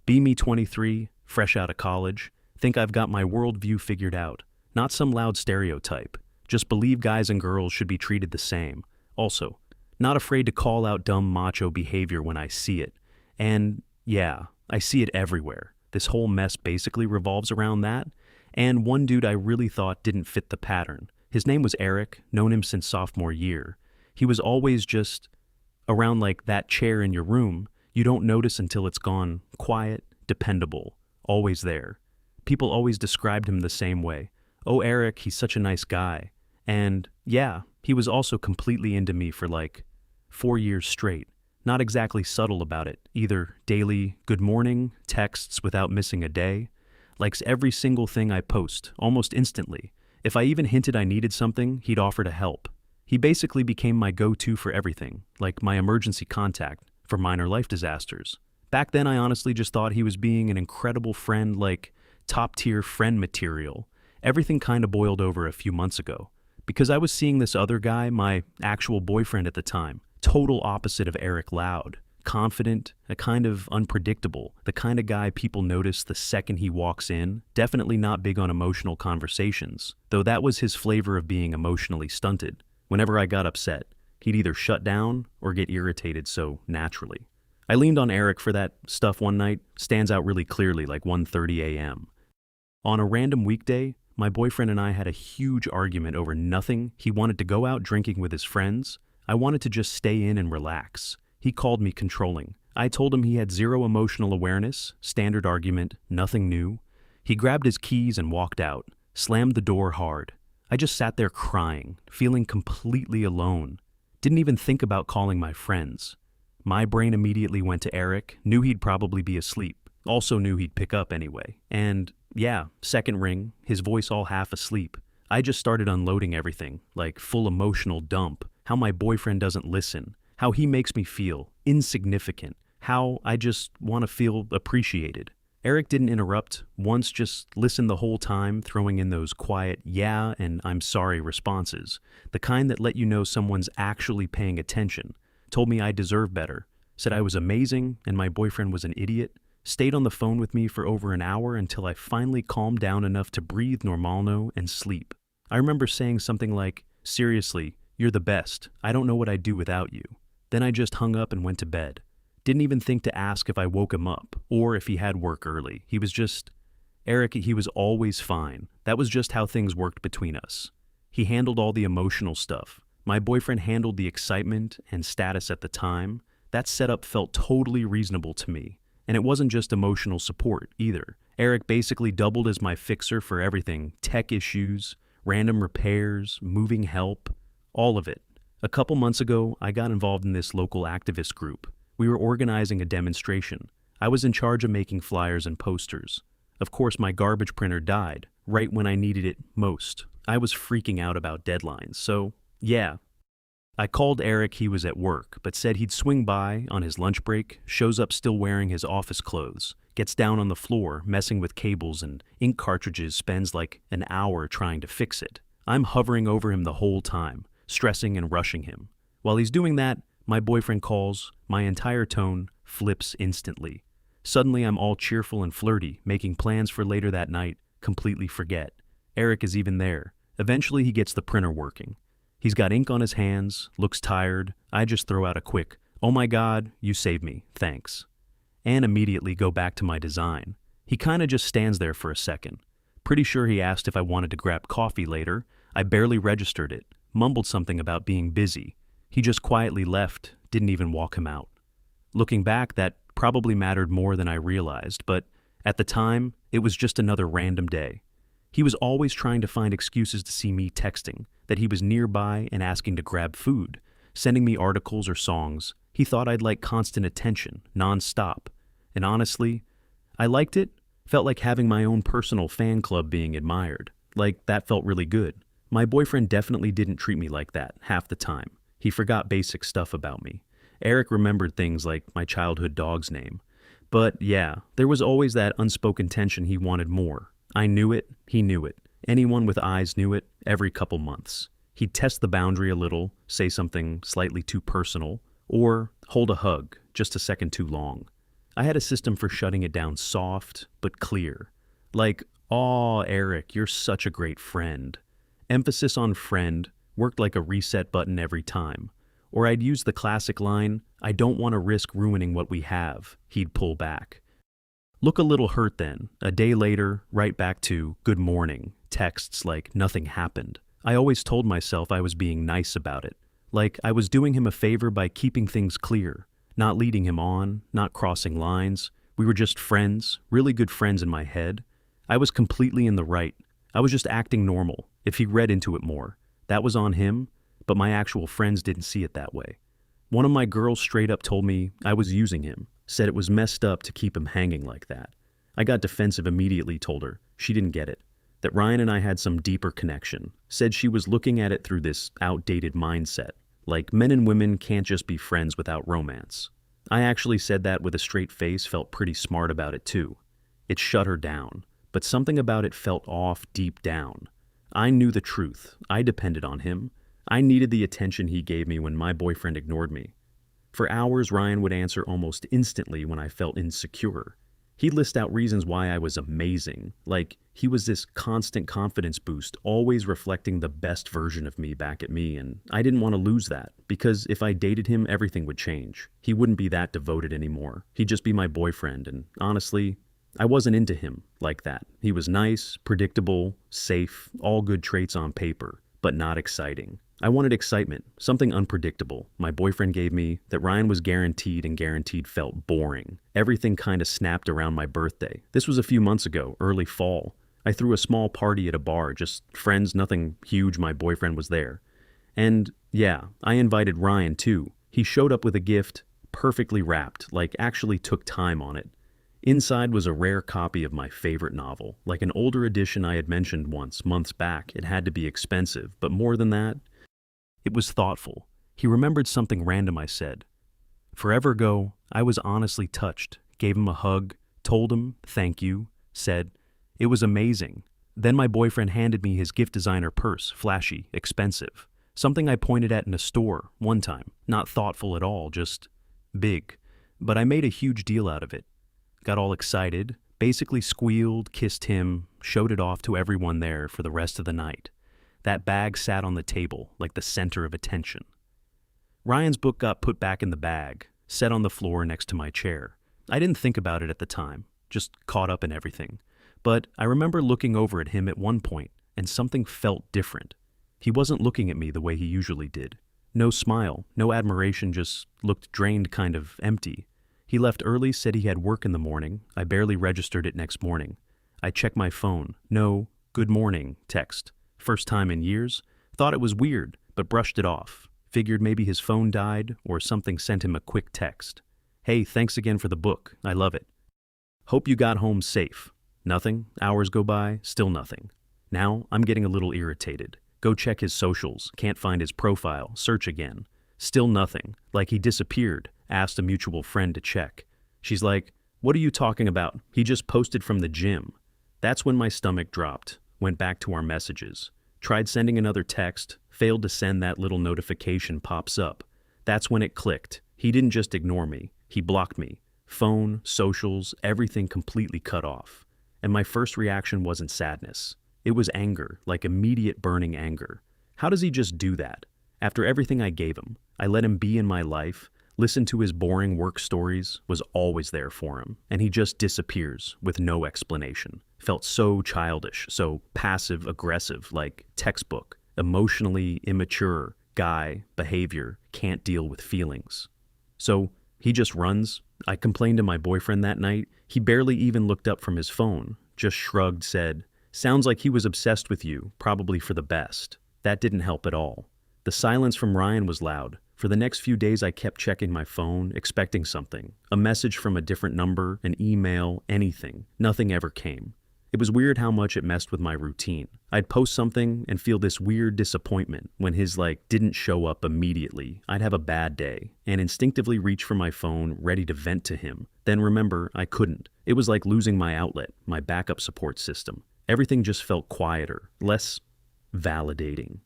Be me 23, fresh out of college, think I've got my worldview figured out. Not some loud stereotype. Just believe guys and girls should be treated the same. Also, not afraid to call out dumb macho behavior when I see it. And yeah, I see it everywhere. This whole mess basically revolves around that. And one dude I really thought didn't fit the pattern. His name was Eric, known him since sophomore year. He was always just around like that chair in your room. You don't notice until it's gone. Quiet, dependable, always there. People always described him the same way. Oh, Eric, he's such a nice guy. And yeah, he was also completely into me for like 4 years straight. Not exactly subtle about it, either daily good morning, texts without missing a day, likes every single thing I post, almost instantly. If I even hinted I needed something, he'd offer to help. He basically became my go-to for everything, like my emergency contact for minor life disasters. Back then I honestly just thought he was being an incredible friend, like top-tier friend material. Everything kinda boiled over a few months ago. Because I was seeing this other guy, my actual boyfriend at the time, total opposite of Eric Loud. Confident, a kind of unpredictable, the kind of guy people notice the second he walks in, definitely not big on emotional conversations, though that was his flavor of being emotionally stunted. Whenever I got upset, he'd either shut down or get irritated so naturally. I leaned on Eric for that stuff one night, stands out really clearly like 1:30 a.m. On a random weekday, my boyfriend and I had a huge argument over nothing. He wanted to go out drinking with his friends. I wanted to just stay in and relax. He called me controlling. I told him he had zero emotional awareness, standard argument, nothing new. He grabbed his keys and walked out, slammed the door hard. I just sat there crying, feeling completely alone. Didn't even think about calling my friends. My brain immediately went to Eric, knew he'd probably be asleep, also knew he'd pick up anyway. And yeah, second ring, his voice all half asleep. I just started unloading everything, like full emotional dump. How my boyfriend doesn't listen, how he makes me feel insignificant, how I just want to feel appreciated. Eric didn't interrupt, once just listened the whole time, throwing in those quiet yeah and I'm sorry responses, the kind that let you know someone's actually paying attention. Told me I deserve better, said I was amazing and my boyfriend was an idiot, stayed on the phone with me for over an hour until I finally calmed down enough to breathe normalno and sleep. I remember saying something like, seriously, you're the best. I don't know what I'd do without you. Then I just hung up and went to bed. Didn't even think to ask if I woke him up or if he had work early. He was just, Eric, he was always fine. That was just how things worked between us. He handled all the emotional stuff. My boyfriend handled the excitement and status at the time. That setup felt totally reasonable to me. And it wasn't just emotional support either. Eric basically doubled as my fixer for everything, tech issues, random repairs, moving help. All of it. A couple months ago, I got involved in this local activist group. We were organizing a demonstration. I was in charge of making flyers and posters. Of course, my garbage printer died, right when I needed it most. I was freaking out about deadlines, so yeah. I called Eric, he was at work, but said he'd swing by on his lunch break, shows up still wearing his office clothes, gets down on the floor, messing with cables and ink cartridges, spends like an hour trying to fix it. I'm hovering over him the whole time, stressing and rushing him. While he's doing that, my boyfriend calls, my entire tone flips instantly. Suddenly I'm all cheerful and flirty, making plans for later that night, completely forget. Eric is even there. Eventually he gets the printer working. He's got ink on his hands, looks tired. I just throw out a quick, oh my God, you saved me, thanks. And immediately go back to my design. He kinda just stands there for a second. Pretty sure he asked if I wanted to grab coffee later. I barely registered it. Mumbled something about being busy. He just quietly left, didn't even walk him out. Looking back, that probably mattered more than I realized, but at the time, it was just another random day. He was always trying to find excuses to see me texting, that he was nearby and asking to grab food, sending me articles or songs. He thought I'd like constant attention, non-stop. And honestly, I liked it, felt like having my own personal fan club being admired. Like, that felt really good. My boyfriend definitely didn't treat me like that half the time. He forgot basic stuff about me. Eric remembered things like my childhood dog's name. But yeah, there was always that unspoken tension he wanted more. I knew it, he knew it. Anyone with eyes knew it every couple months. He'd test the boundary a little, say something slightly too personal, or hold a hug just a second too long. I had a system for shutting it down soft but clear. Like, "Aw, Eric, you're such a great friend." Emphasis on friend worked like a reset button every time. Or I'd use the classic line, "I don't want to risk ruining what we have." He'd pull back. Look a little hurt then. A day later, right back to "good morning," texts like nothing happened. I always told myself I was being nice about it. Like I was doing him a favor by keeping things clear, not leading him on, not crossing lines. We were just friends, really good friends in my head. I was completely in the right. I was just acting normal. If he read into it more, that was on him, but my actual friends didn't see it that way. One of my girls straight up told me I was using him, said it was messed up to keep him hanging like that. I got defensive immediately, told her. She didn't get it. That Ryan and I had some deeper connection. Said she was looking at it through this outdated mindset. Like men and women can't just be friends without romance. I actually said that with a straight face, felt pretty smart about it too. It shut her down, but something about it felt off deep down. I knew the truth. I depended on him. I needed the attention he gave me when my boyfriend ignored me. For hours, Ryan would answer almost instantly when I felt insecure. He'd list out reasons why I was amazing, like he was this constant confidence boost, always reflecting the best version of me back at me, and I didn't want to lose that, because if I dated him, everything would change. He wouldn't be that devoted anymore. He'd just be my boyfriend, and honestly, I wasn't into him like that. He was nice, predictable, safe, all good traits on paper, but not exciting. I wanted excitement, something unpredictable. My boyfriend gave me that Ryan was guaranteed, and guaranteed felt boring. Everything kind of snapped around my birthday. This was a few months ago, early fall. I threw a small party at a bar, just friends, nothing huge. My boyfriend was there. And yeah, I invited Ryan too. He showed up with a gift, perfectly wrapped, like actually took time on it. Inside was a rare copy of my favorite novel, like an older edition I had mentioned once, months back. It had to be expensive, but more than that, it was thoughtful. He remembered something random I said. Forever ago, I was honestly touched, gave him a hug, told him thank you, said, "It was amazing." Then my boyfriend handed me his gift designer purse, flashy, expensive. Something I pointed at in a store one time, not thoughtful at all, just big. But I made a huge deal out of it. Got all excited, basically squealed, kissed him, showed it off to everyone there for the rest of the night. That bag sat on the table, like the center of attention. Ryan's book got put back in the bag, set on the floor next to my chair. I didn't think about it at the time, just caught up in everything. But I remember looking over at him at one point, and something felt different. He wasn't looking at me the way he usually did. No smile, no admiration, just looked drained, kind of empty. He left early, said he had work in the morning. I barely registered it next morning. I checked my phone. No "good morning" text. First time in years. Thought it was weird, but brushed it off. Figured maybe his phone died or something, sent him a quick text. "Hey, thanks again for the book. I love it. Hope you got home safe." Nothing. Hours go by, still nothing. Now I'm getting a little irritated. Go check his socials, can't find his profile, search again. Still nothing, like he disappeared, asked a mutual friend to check. She's like, "What are you talking about? He just posted from the gym." That's when my stomach dropped, went back to our messages. Tried sending another text, failed to send. That little notification pops up. That's when it clicked. He didn't just ignore me, he blocked me. Phone, socials, everything completely cut off. And my first reaction wasn't sadness. It was anger, like immediate burning anger. How does he just do that? After everything I gave him, I let him be in my life, listened to his boring work stories, was always there for him, and he just disappears with no explanation. Felt so childish, so passive-aggressive, like textbook, emotionally immature guy behavior, can't deal with feelings. So he just runs. I complained to my boyfriend that night. He barely even looked up from his phone, just shrugged, said, "Sounds like he was obsessed with you, probably for the best." That didn't help at all. The silence from Ryan was loud. For the next few days I kept checking my phone, expecting something. A message from a different number, an email, anything. Nothing ever came. It was weird how much it messed with my routine. I'd post something and feel this weird disappointment when his didn't show up immediately. I'd have a bad day and instinctively reach for my phone, ready to vent to him. Then remember, I couldn't. It was like losing my outlet, my backup support system. Everything just felt quieter, less validating.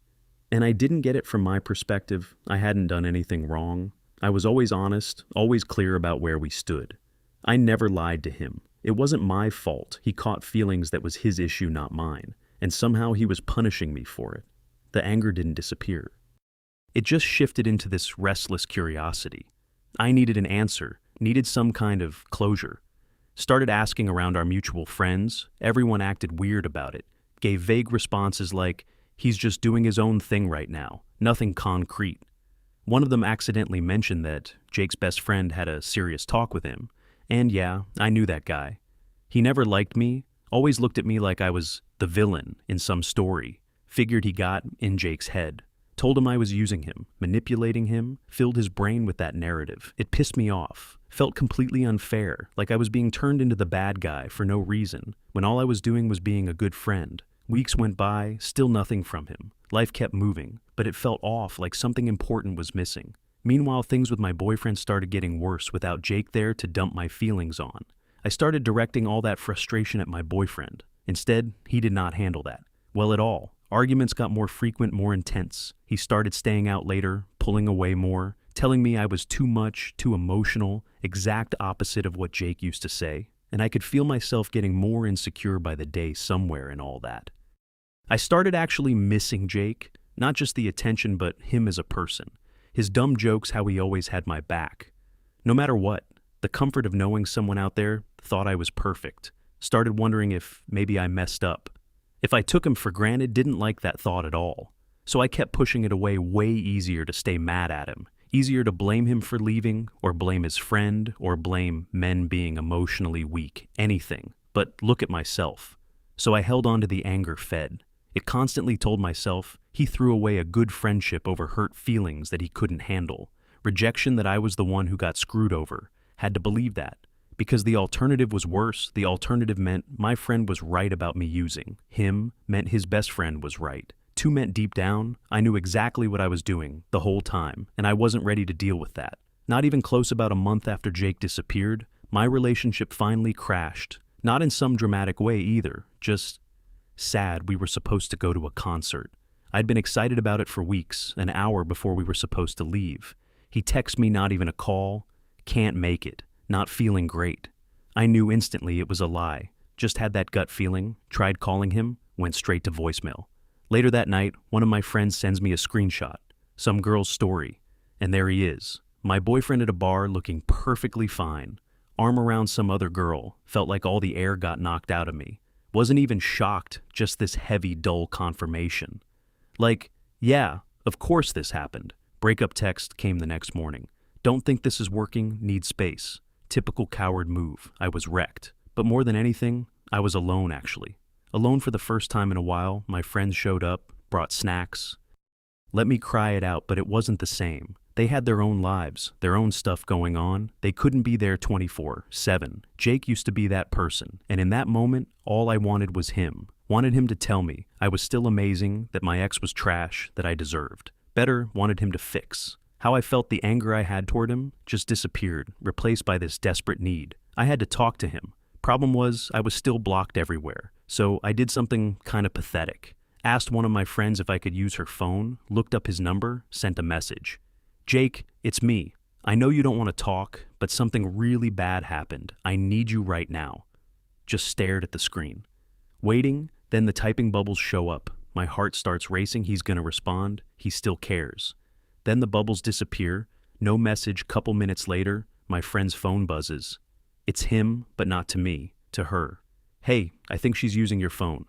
And I didn't get it from my perspective. I hadn't done anything wrong. I was always honest, always clear about where we stood. I never lied to him. It wasn't my fault. He caught feelings that was his issue, not mine, and somehow he was punishing me for it. The anger didn't disappear. It just shifted into this restless curiosity. I needed an answer, needed some kind of closure. Started asking around our mutual friends. Everyone acted weird about it. Gave vague responses like, he's just doing his own thing right now. Nothing concrete. One of them accidentally mentioned that Jake's best friend had a serious talk with him. And yeah, I knew that guy. He never liked me, always looked at me like I was the villain in some story. Figured he got in Jake's head. Told him I was using him, manipulating him, filled his brain with that narrative. It pissed me off. Felt completely unfair, like I was being turned into the bad guy for no reason, when all I was doing was being a good friend. Weeks went by, still nothing from him. Life kept moving, but it felt off, like something important was missing. Meanwhile, things with my boyfriend started getting worse without Jake there to dump my feelings on. I started directing all that frustration at my boyfriend. Instead, he did not handle that well at all. Arguments got more frequent, more intense. He started staying out later, pulling away more, telling me I was too much, too emotional, exact opposite of what Jake used to say. And I could feel myself getting more insecure by the day somewhere in all that. I started actually missing Jake, not just the attention, but him as a person. His dumb jokes, how he always had my back. No matter what, the comfort of knowing someone out there thought I was perfect. Started wondering if maybe I messed up. If I took him for granted, didn't like that thought at all. So I kept pushing it away. Way easier to stay mad at him. Easier to blame him for leaving, or blame his friend, or blame men being emotionally weak. Anything. But look at myself. So I held on to the anger fed. It constantly told myself he threw away a good friendship over hurt feelings that he couldn't handle. Rejection that I was the one who got screwed over. Had to believe that. Because the alternative was worse. The alternative meant my friend was right about me using. Him meant his best friend was right. Two meant deep down, I knew exactly what I was doing the whole time, and I wasn't ready to deal with that. Not even close. About a month after Jake disappeared, my relationship finally crashed. Not in some dramatic way either, just sad. We were supposed to go to a concert. I'd been excited about it for weeks, an hour before we were supposed to leave. He texts me, not even a call. Can't make it. Not feeling great. I knew instantly it was a lie. Just had that gut feeling, tried calling him, went straight to voicemail. Later that night, one of my friends sends me a screenshot, some girl's story, and there he is. My boyfriend at a bar looking perfectly fine, arm around some other girl. Felt like all the air got knocked out of me. Wasn't even shocked, just this heavy, dull confirmation. Like, yeah, of course this happened. Breakup text came the next morning. Don't think this is working, need space. Typical coward move. I was wrecked. But more than anything, I was alone actually. Alone for the first time in a while. My friends showed up, brought snacks. Let me cry it out, but it wasn't the same. They had their own lives, their own stuff going on. They couldn't be there 24/7. Jake used to be that person, and in that moment, all I wanted was him. Wanted him to tell me I was still amazing, that my ex was trash, that I deserved. Better, wanted him to fix. How I felt, the anger I had toward him just disappeared, replaced by this desperate need. I had to talk to him. Problem was, I was still blocked everywhere. So I did something kind of pathetic. Asked one of my friends if I could use her phone, looked up his number, sent a message. Jake, it's me. I know you don't want to talk, but something really bad happened. I need you right now. Just stared at the screen. Waiting, then the typing bubbles show up. My heart starts racing. He's gonna respond. He still cares. Then the bubbles disappear. No message. Couple minutes later, my friend's phone buzzes. It's him, but not to me, to her. Hey, I think she's using your phone.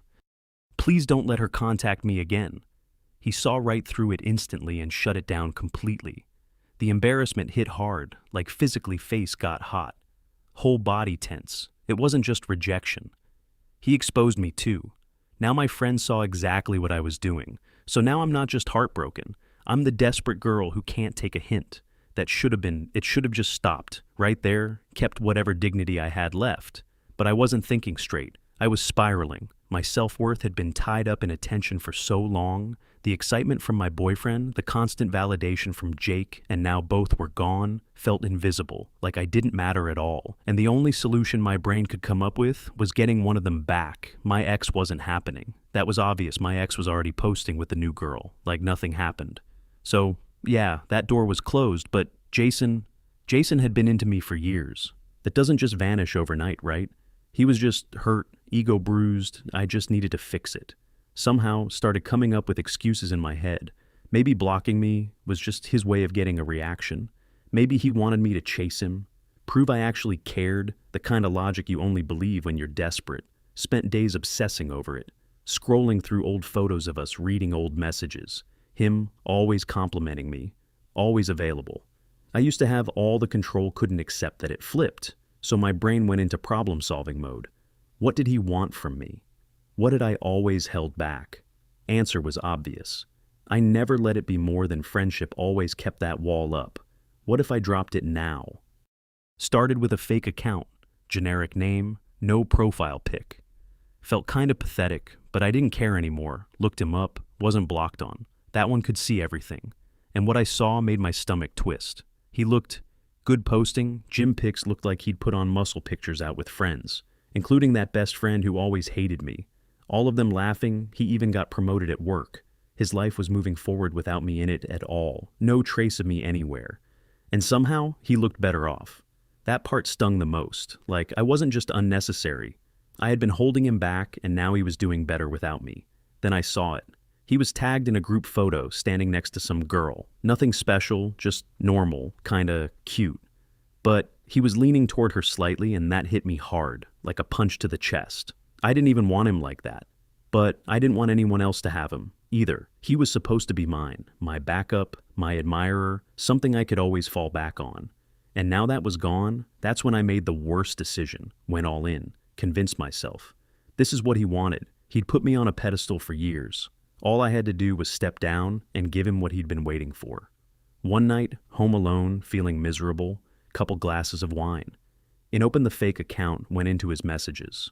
Please don't let her contact me again. He saw right through it instantly and shut it down completely. The embarrassment hit hard, like physically face got hot. Whole body tense. It wasn't just rejection. He exposed me too. Now my friend saw exactly what I was doing. So now I'm not just heartbroken. I'm the desperate girl who can't take a hint. It should have just stopped. Right there, kept whatever dignity I had left. But I wasn't thinking straight. I was spiraling. My self-worth had been tied up in attention for so long. The excitement from my boyfriend, the constant validation from Jake, and now both were gone, felt invisible, like I didn't matter at all. And the only solution my brain could come up with was getting one of them back. My ex wasn't happening. That was obvious. My ex was already posting with the new girl, like nothing happened. So, yeah, that door was closed, but Jason had been into me for years. That doesn't just vanish overnight, right? He was just hurt, ego bruised, I just needed to fix it. Somehow started coming up with excuses in my head. Maybe blocking me was just his way of getting a reaction. Maybe he wanted me to chase him, prove I actually cared, the kind of logic you only believe when you're desperate. Spent days obsessing over it, scrolling through old photos of us, reading old messages. Him always complimenting me, always available. I used to have all the control, couldn't accept that it flipped, so my brain went into problem-solving mode. What did he want from me? What had I always held back? Answer was obvious. I never let it be more than friendship, always kept that wall up. What if I dropped it now? Started with a fake account, generic name, no profile pic. Felt kind of pathetic, but I didn't care anymore. Looked him up, wasn't blocked on. That one could see everything. And what I saw made my stomach twist. He looked good posting, gym pics looked like he'd put on muscle pictures out with friends, including that best friend who always hated me. All of them laughing, he even got promoted at work. His life was moving forward without me in it at all, no trace of me anywhere. And somehow, he looked better off. That part stung the most, like I wasn't just unnecessary. I had been holding him back, and now he was doing better without me. Then I saw it. He was tagged in a group photo, standing next to some girl. Nothing special, just normal, kinda cute. But he was leaning toward her slightly, and that hit me hard, like a punch to the chest. I didn't even want him like that. But I didn't want anyone else to have him, either. He was supposed to be mine, my backup, my admirer, something I could always fall back on. And now that was gone, that's when I made the worst decision, went all in, convinced myself. This is what he wanted. He'd put me on a pedestal for years. All I had to do was step down and give him what he'd been waiting for. One night, home alone, feeling miserable, couple glasses of wine. Opened the fake account, went into his messages.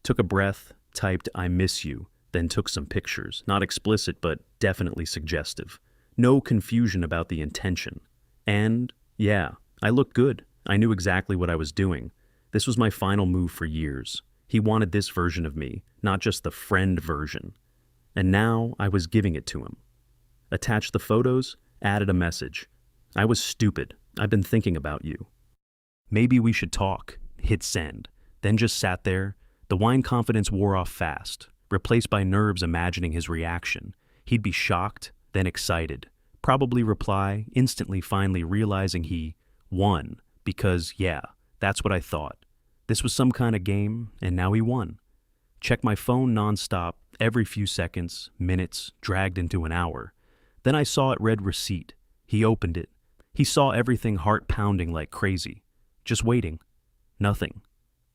Took a breath, typed, "I miss you," then took some pictures. Not explicit, but definitely suggestive. No confusion about the intention. And, yeah, I looked good. I knew exactly what I was doing. This was my final move for years. He wanted this version of me, not just the friend version. And now I was giving it to him. Attached the photos, added a message. I was stupid. I've been thinking about you. Maybe we should talk. Hit send. Then just sat there. The wine confidence wore off fast, replaced by nerves imagining his reaction. He'd be shocked, then excited. Probably reply, instantly finally realizing he won. Because, yeah, that's what I thought. This was some kind of game, and now he won. Check my phone nonstop, every few seconds, minutes, dragged into an hour. Then I saw it read receipt. He opened it. He saw everything, heart pounding like crazy. Just waiting. Nothing.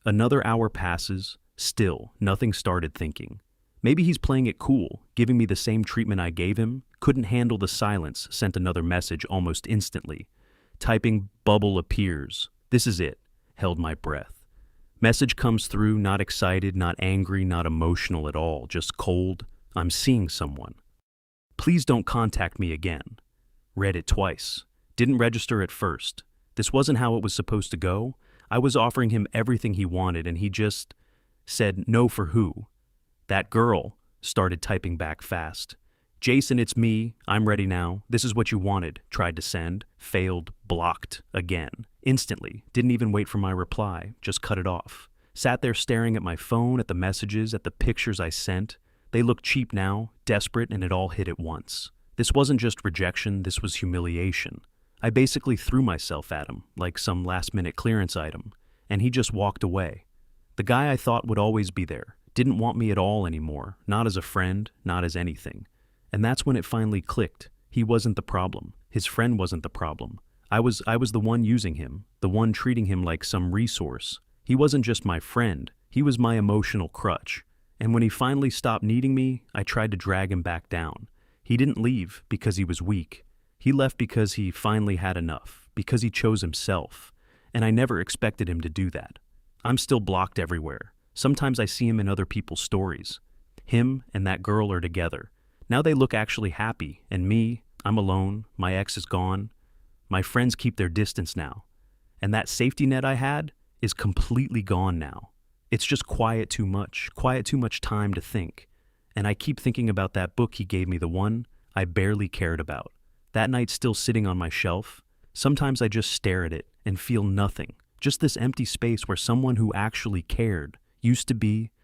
Another hour passes. Still, nothing. Started thinking. Maybe he's playing it cool, giving me the same treatment I gave him. Couldn't handle the silence, sent another message almost instantly. Typing, bubble appears. This is it. Held my breath. Message comes through, not excited, not angry, not emotional at all, just cold. I'm seeing someone. Please don't contact me again. Read it twice. Didn't register at first. This wasn't how it was supposed to go. I was offering him everything he wanted, and he just said no for who? That girl. Started typing back fast. Jason, it's me. I'm ready now. This is what you wanted. Tried to send. Failed. Blocked. Again. Instantly. Didn't even wait for my reply. Just cut it off. Sat there staring at my phone, at the messages, at the pictures I sent. They looked cheap now, desperate, and it all hit at once. This wasn't just rejection, this was humiliation. I basically threw myself at him, like some last-minute clearance item, and he just walked away. The guy I thought would always be there, didn't want me at all anymore, not as a friend, not as anything. And that's when it finally clicked. He wasn't the problem. His friend wasn't the problem. I was the one using him, the one treating him like some resource. He wasn't just my friend, he was my emotional crutch. And when he finally stopped needing me, I tried to drag him back down. He didn't leave because he was weak. He left because he finally had enough, because he chose himself. And I never expected him to do that. I'm still blocked everywhere. Sometimes I see him in other people's stories. Him and that girl are together. Now they look actually happy, and me, I'm alone, my ex is gone. My friends keep their distance now. And that safety net I had is completely gone now. It's just quiet too much time to think. And I keep thinking about that book he gave me, the one I barely cared about. That night still sitting on my shelf. Sometimes I just stare at it and feel nothing, just this empty space where someone who actually cared used to be,